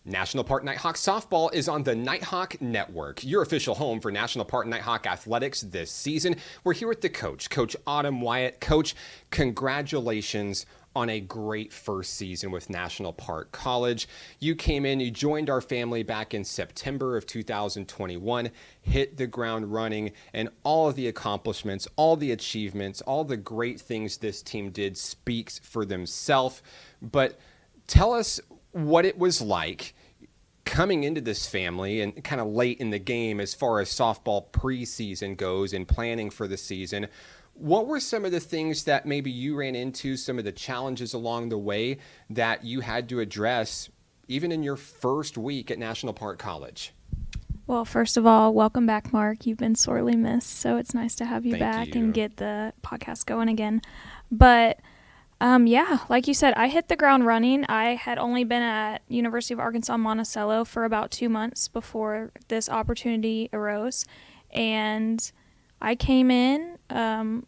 National Park Nighthawk softball is on the Nighthawk Network, your official home for National Park Nighthawk athletics this season. We're here with the coach, Coach Autumn Wyatt. Coach, congratulations on a great first season with National Park College. You came in, you joined our family back in September of 2021, hit the ground running, and all of the accomplishments, all the achievements, all the great things this team did speaks for themselves. But tell us what it was like coming into this family and kind of late in the game as far as softball preseason goes and planning for the season. What were some of the things that maybe you ran into, some of the challenges along the way that you had to address even in your first week at National Park College? Well, first of all, welcome back, Mark. You've been sorely missed, so it's nice to have you Thank back you. and get the podcast going again. But yeah, like you said, I hit the ground running. I had only been at University of Arkansas Monticello for about 2 months before this opportunity arose, and I came in,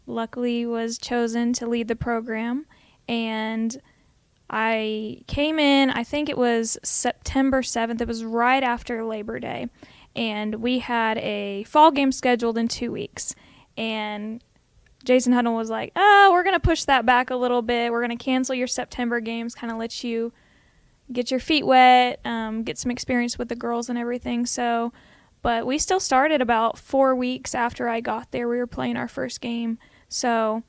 luckily was chosen to lead the program, and I came in, I think it was September 7th. It was right after Labor Day, and we had a fall game scheduled in 2 weeks, and Jason Huddle was like, we're going to push that back a little bit. We're going to cancel your September games, kind of let you get your feet wet, get some experience with the girls and everything. So, but we still started about 4 weeks after I got there. We were playing our first game. So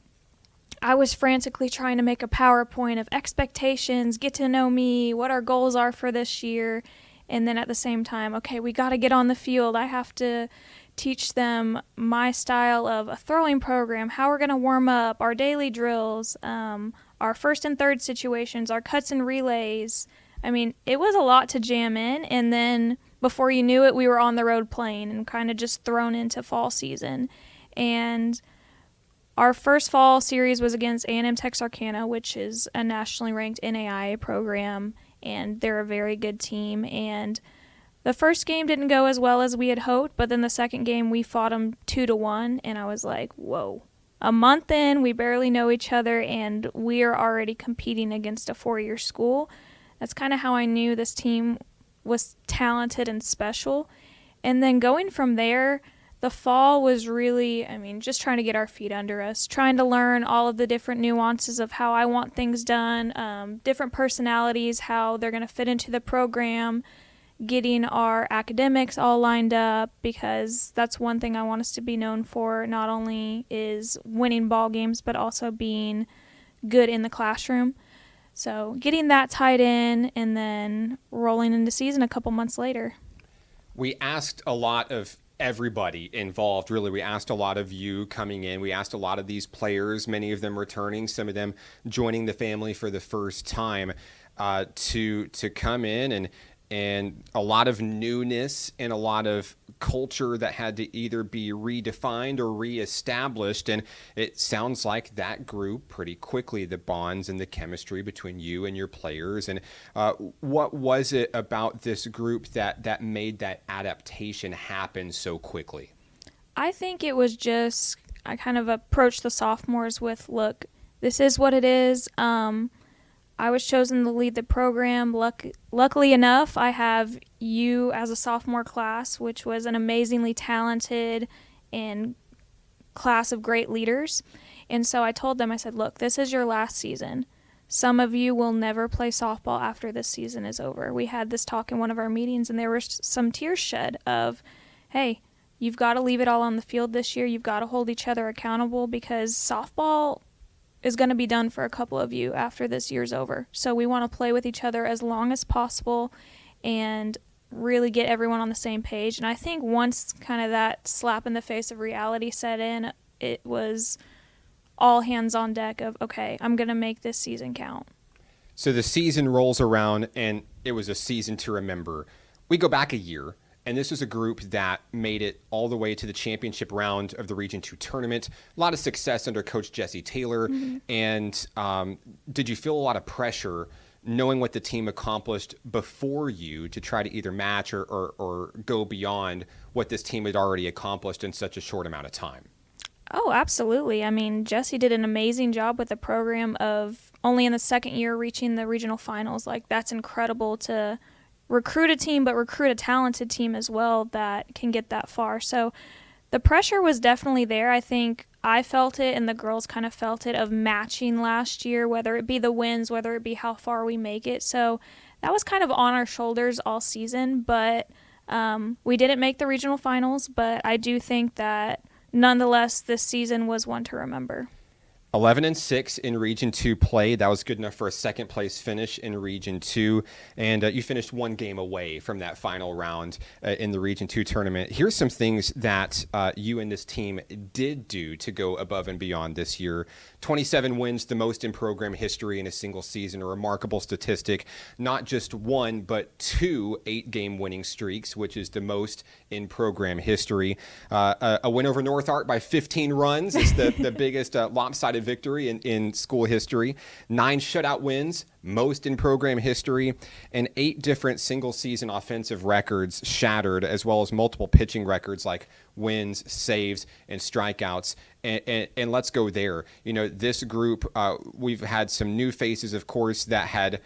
I was frantically trying to make a PowerPoint of expectations, get to know me, what our goals are for this year. And then at the same time, okay, we got to get on the field. I have to teach them my style of a throwing program, how we're going to warm up, our daily drills, our first and third situations, our cuts and relays. I mean, it was a lot to jam in, and then before you knew it, we were on the road playing and kind of just thrown into fall season. And our first fall series was against A&M Texarkana, which is a nationally ranked NAIA program, and they're a very good team. And the first game didn't go as well as we had hoped, but then the second game we fought them 2-1, and I was like, whoa. A month in, we barely know each other, and we are already competing against a four-year school. That's kind of how I knew this team was talented and special. And then going from there, the fall was really, just trying to get our feet under us, trying to learn all of the different nuances of how I want things done, different personalities, how they're going to fit into the program, getting our academics all lined up, because that's one thing I want us to be known for, not only is winning ball games, but also being good in the classroom. So getting that tied in and then rolling into season a couple months later. We asked a lot of everybody involved, really. We asked a lot of you coming in. We asked a lot of these players, many of them returning, some of them joining the family for the first time, to come in, and a lot of newness and a lot of culture that had to either be redefined or reestablished. And it sounds like that grew pretty quickly, the bonds and the chemistry between you and your players. And what was it about this group that made that adaptation happen so quickly? I think it was just, I kind of approached the sophomores with, look, this is what it is. I was chosen to lead the program. Luckily enough, I have you as a sophomore class, which was an amazingly talented and class of great leaders. And so I told them, I said, look, this is your last season. Some of you will never play softball after this season is over. We had this talk in one of our meetings, and there were some tears shed of, hey, you've got to leave it all on the field this year. You've got to hold each other accountable, because softball is going to be done for a couple of you after this year's over. So we want to play with each other as long as possible and really get everyone on the same page. And I think once kind of that slap in the face of reality set in, it was all hands on deck of, okay, I'm going to make this season count. So the season rolls around, and it was a season to remember. We go back a year, and this was a group that made it all the way to the championship round of the Region 2 tournament. A lot of success under Coach Jesse Taylor. Mm-hmm. And did you feel a lot of pressure knowing what the team accomplished before you to try to either match or go beyond what this team had already accomplished in such a short amount of time? Oh, absolutely. Jesse did an amazing job with the program of only in the second year reaching the regional finals. Like, that's incredible to recruit a team, but recruit a talented team as well that can get that far. So the pressure was definitely there. I think I felt it and the girls kind of felt it of matching last year, whether it be the wins, whether it be how far we make it. So that was kind of on our shoulders all season, but we didn't make the regional finals, but I do think that nonetheless this season was one to remember. 11-6 in Region 2 play. That was good enough for a second place finish in Region 2. And you finished one game away from that final round in the Region 2 tournament. Here's some things that you and this team did do to go above and beyond this year. 27 wins, the most in program history in a single season, a remarkable statistic. Not just one, but 2 8-game winning streaks, which is the most in program history. A win over North Art by 15 runs is the biggest lopsided victory in school history. 9 shutout wins, most in program history, and 8 different single season offensive records shattered, as well as multiple pitching records like wins, saves, and strikeouts. And let's go there. You know, this group, we've had some new faces, of course, that had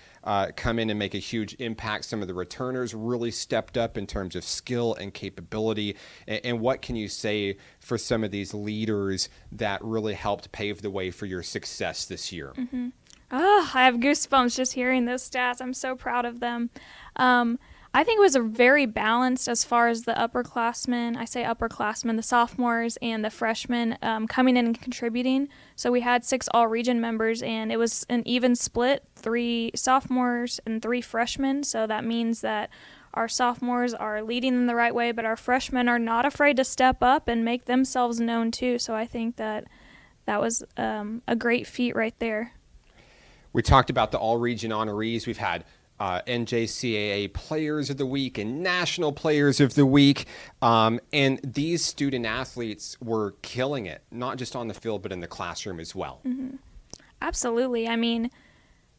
come in and make a huge impact. Some of the returners really stepped up in terms of skill and capability. And what can you say for some of these leaders that really helped pave the way for your success this year? Mm-hmm. Oh, I have goosebumps just hearing those stats. I'm so proud of them. I think it was a very balanced as far as the upperclassmen. I say upperclassmen, the sophomores and the freshmen coming in and contributing. So we had 6 all-region members, and it was an even split, 3 sophomores and 3 freshmen. So that means that our sophomores are leading in the right way, but our freshmen are not afraid to step up and make themselves known too. So I think that was a great feat right there. We talked about the all-region honorees. We've had NJCAA Players of the Week and National Players of the Week. And these student athletes were killing it, not just on the field, but in the classroom as well. Mm-hmm. Absolutely. I mean,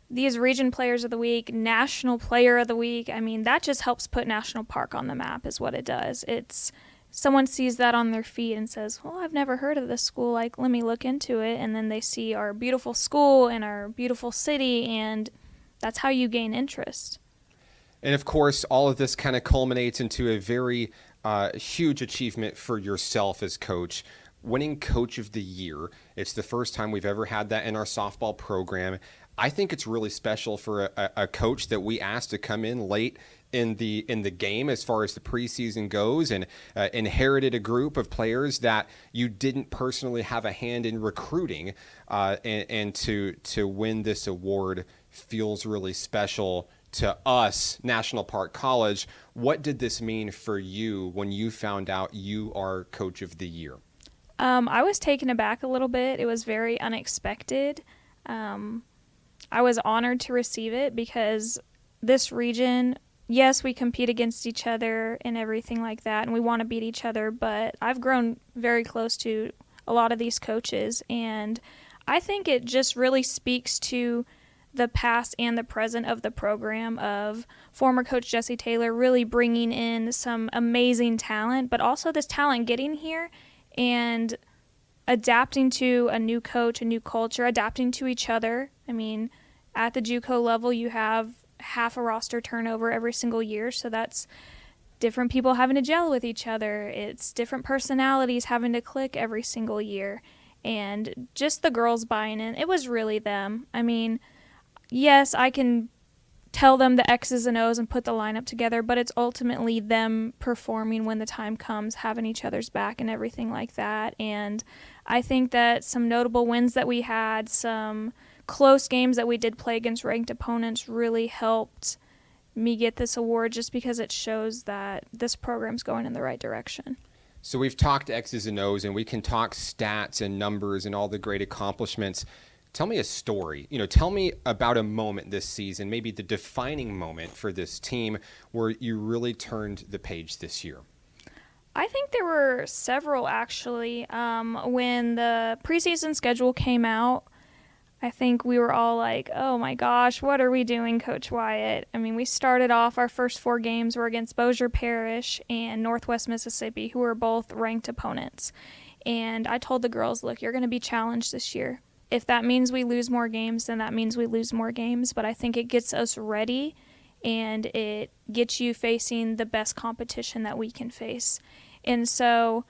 these region Players of the Week, National Player of the Week, I mean, that just helps put National Park on the map is what it does. It's someone sees that on their feed and says, well, I've never heard of this school. Like, let me look into it. And then they see our beautiful school and our beautiful city, and that's how you gain interest. And of course, all of this kind of culminates into a very huge achievement for yourself as coach, winning Coach of the Year. It's the first time we've ever had that in our softball program. I think it's really special for a coach that we asked to come in late in the game as far as the preseason goes, and inherited a group of players that you didn't personally have a hand in recruiting, and to win this award feels really special to us, National Park College. What did this mean for you when you found out you are Coach of the Year? I was taken aback a little bit. It was very unexpected. I was honored to receive it because this region, yes, we compete against each other and everything like that, and we want to beat each other, but I've grown very close to a lot of these coaches, and I think it just really speaks to the past and the present of the program, of former Coach Jesse Taylor really bringing in some amazing talent, but also this talent getting here and adapting to a new coach, a new culture, adapting to each other. I mean, at the JUCO level, you have half a roster turnover every single year, so that's different people having to gel with each other. It's different personalities having to click every single year, and just the girls buying in. It was really them. I mean, yes, I can tell them the X's and O's and put the lineup together, but it's ultimately them performing when the time comes, having each other's back and everything like that. And I think that some notable wins that we had, some close games that we did play against ranked opponents really helped me get this award, just because it shows that this program's going in the right direction. So we've talked X's and O's, and we can talk stats and numbers and all the great accomplishments. Tell me a story. Tell me about a moment this season, maybe the defining moment for this team where you really turned the page this year. I think there were several, actually. When the preseason schedule came out, I think we were all like, oh my gosh, what are we doing, Coach Wyatt? I mean, we started off, our first 4 games were against Bossier Parish and Northwest Mississippi, who were both ranked opponents. And I told the girls, look, you're going to be challenged this year. If that means we lose more games, then that means we lose more games. But I think it gets us ready, and it gets you facing the best competition that we can face. And so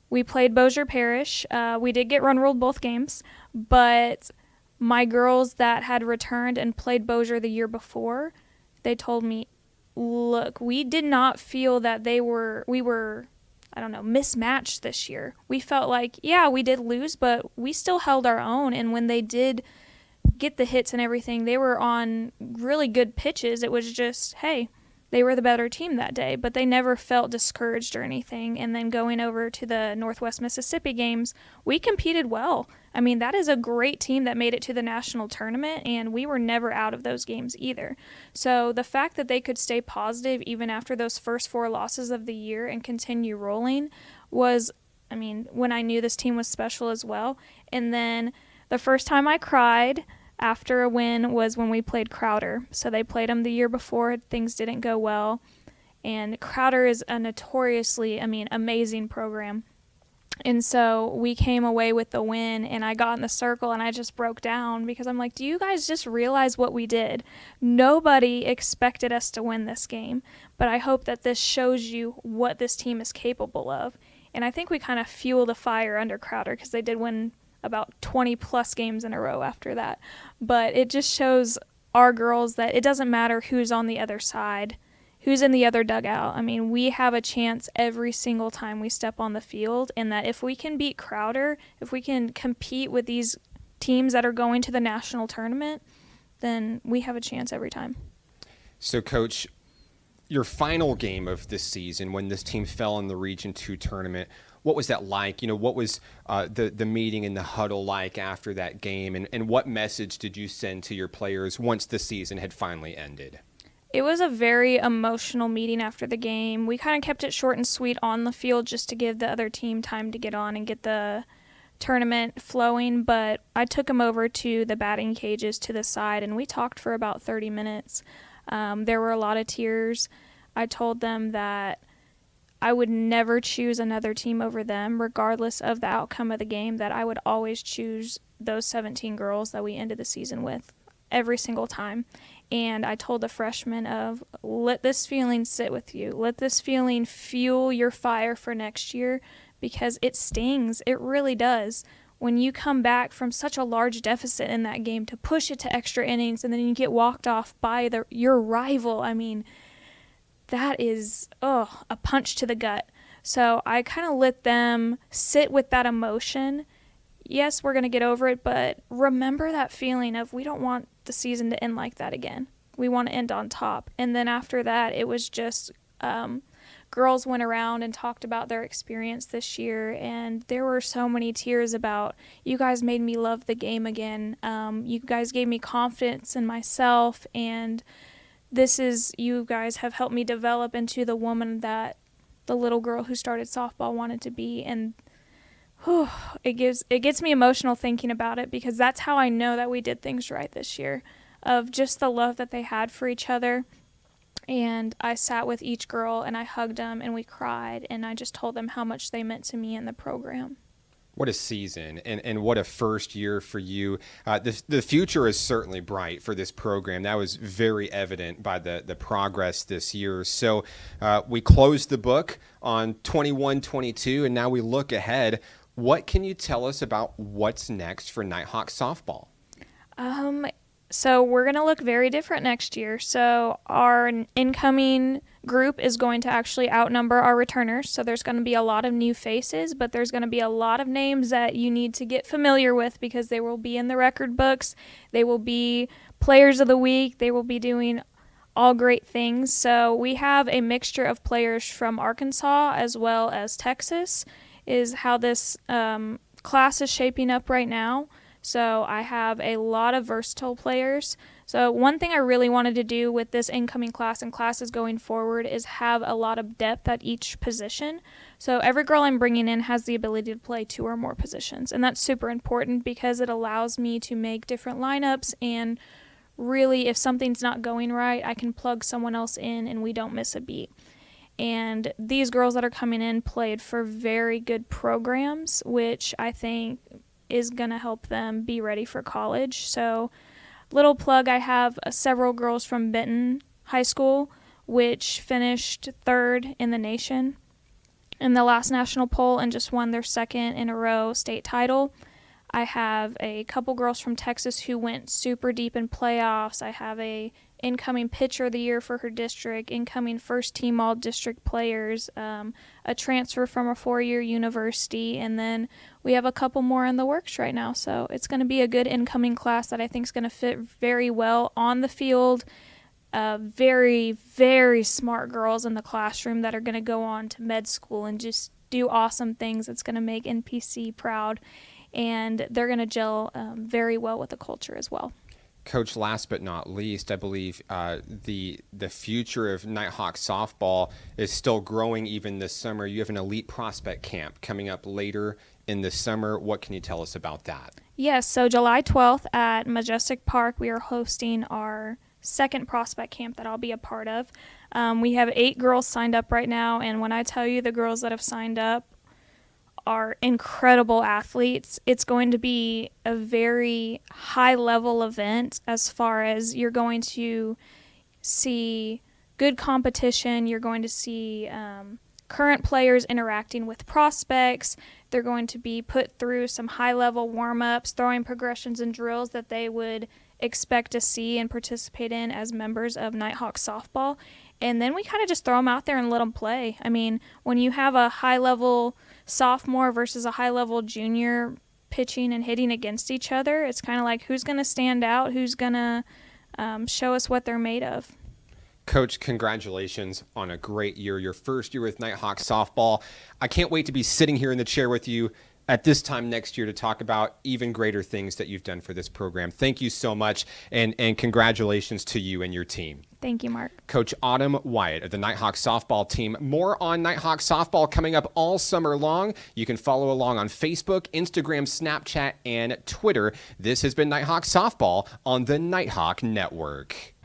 we played Bossier Parish. We did get run ruled both games, but my girls that had returned and played Bossier the year before, they told me, look, we did not feel that we were, I don't know, mismatched this year. We felt like, yeah, we did lose, but we still held our own. And when they did get the hits and everything, they were on really good pitches. It was just, hey, they were the better team that day, but they never felt discouraged or anything. And then going over to the Northwest Mississippi games, we competed well. I mean, that is a great team that made it to the national tournament, and we were never out of those games either. So the fact that they could stay positive even after those first 4 losses of the year and continue rolling was, I mean, when I knew this team was special as well. And then the first time I cried after a win was when we played Crowder. So they played them the year before. Things didn't go well. And Crowder is a notoriously, amazing program. And so we came away with the win, and I got in the circle and I just broke down because I'm like, do you guys just realize what we did? Nobody expected us to win this game, but I hope that this shows you what this team is capable of. And I think we kind of fueled the fire under Crowder because they did win about 20 plus games in a row after that. But it just shows our girls that it doesn't matter who's on the other side, who's in the other dugout. I mean, we have a chance every single time we step on the field, and that if we can beat Crowder, if we can compete with these teams that are going to the national tournament, then we have a chance every time. So, Coach, your final game of this season when this team fell in the Region 2 tournament, what was that like? What was the meeting in the huddle like after that game? And what message did you send to your players once the season had finally ended? It was a very emotional meeting after the game. We kind of kept it short and sweet on the field just to give the other team time to get on and get the tournament flowing. But I took them over to the batting cages to the side, and we talked for about 30 minutes. There were a lot of tears. I told them that I would never choose another team over them, regardless of the outcome of the game, that I would always choose those 17 girls that we ended the season with every single time. And I told the freshmen let this feeling sit with you. Let this feeling fuel your fire for next year, because it stings. It really does. When you come back from such a large deficit in that game to push it to extra innings and then you get walked off by your rival, I mean, that is a punch to the gut. So I kind of let them sit with that emotion. Yes, we're going to get over it, but remember that feeling of we don't want the season to end like that again. We want to end on top. And then after that, it was just girls went around and talked about their experience this year, and there were so many tears about, you guys made me love the game again. You guys gave me confidence in myself, and you guys have helped me develop into the woman that the little girl who started softball wanted to be. And it gets me emotional thinking about it, because that's how I know that we did things right this year, of just the love that they had for each other. And I sat with each girl and I hugged them and we cried, and I just told them how much they meant to me in the program. What a season, and what a first year for you. The future is certainly bright for this program. That was very evident by the progress this year. So we closed the book on 21-22, and now we look ahead. What can you tell us about what's next for Nighthawk softball? So we're going to look very different next year. So our incoming group is going to actually outnumber our returners. So there's going to be a lot of new faces, but there's going to be a lot of names that you need to get familiar with, because they will be in the record books. They will be players of the week. They will be doing all great things. So we have a mixture of players from Arkansas as well as Texas, is how this class is shaping up right now. So I have a lot of versatile players. So one thing I really wanted to do with this incoming class and classes going forward is have a lot of depth at each position. So every girl I'm bringing in has the ability to play 2 or more positions. And that's super important, because it allows me to make different lineups, and really, if something's not going right, I can plug someone else in and we don't miss a beat. And these girls that are coming in played for very good programs, which I think is going to help them be ready for college. So little plug, I have several girls from Benton High School, which finished third in the nation in the last national poll and just won their second in a row state title. I have a couple girls from Texas who went super deep in playoffs. I have a incoming pitcher of the year for her district, incoming first team all district players, a transfer from a 4-year university, and then we have a couple more in the works right now. So it's going to be a good incoming class that I think is going to fit very well on the field. Very, very smart girls in the classroom that are going to go on to med school and just do awesome things that's going to make NPC proud. And they're going to gel very well with the culture as well. Coach, last but not least, I believe the future of Nighthawk softball is still growing even this summer. You have an elite prospect camp coming up later in the summer. What can you tell us about that? Yes, so July 12th at Majestic Park, we are hosting our second prospect camp that I'll be a part of. We have 8 girls signed up right now, and when I tell you the girls that have signed up are incredible athletes, it's going to be a very high-level event as far as you're going to see good competition, you're going to see current players interacting with prospects. They're going to be put through some high-level warm-ups, throwing progressions and drills that they would expect to see and participate in as members of Nighthawk softball. And then we kind of just throw them out there and let them play. I mean, when you have a high-level sophomore versus a high-level junior pitching and hitting against each other, it's kind of like who's going to stand out, who's going to show us what they're made of. Coach, congratulations on a great year, your first year with Nighthawk softball. I can't wait to be sitting here in the chair with you at this time next year to talk about even greater things that you've done for this program. Thank you so much, and congratulations to you and your team. Thank you, Mark. Coach Autumn Wyatt of the Nighthawk softball team. More on Nighthawk softball coming up all summer long. You can follow along on Facebook, Instagram, Snapchat, and Twitter. This has been Nighthawk softball on the Nighthawk Network.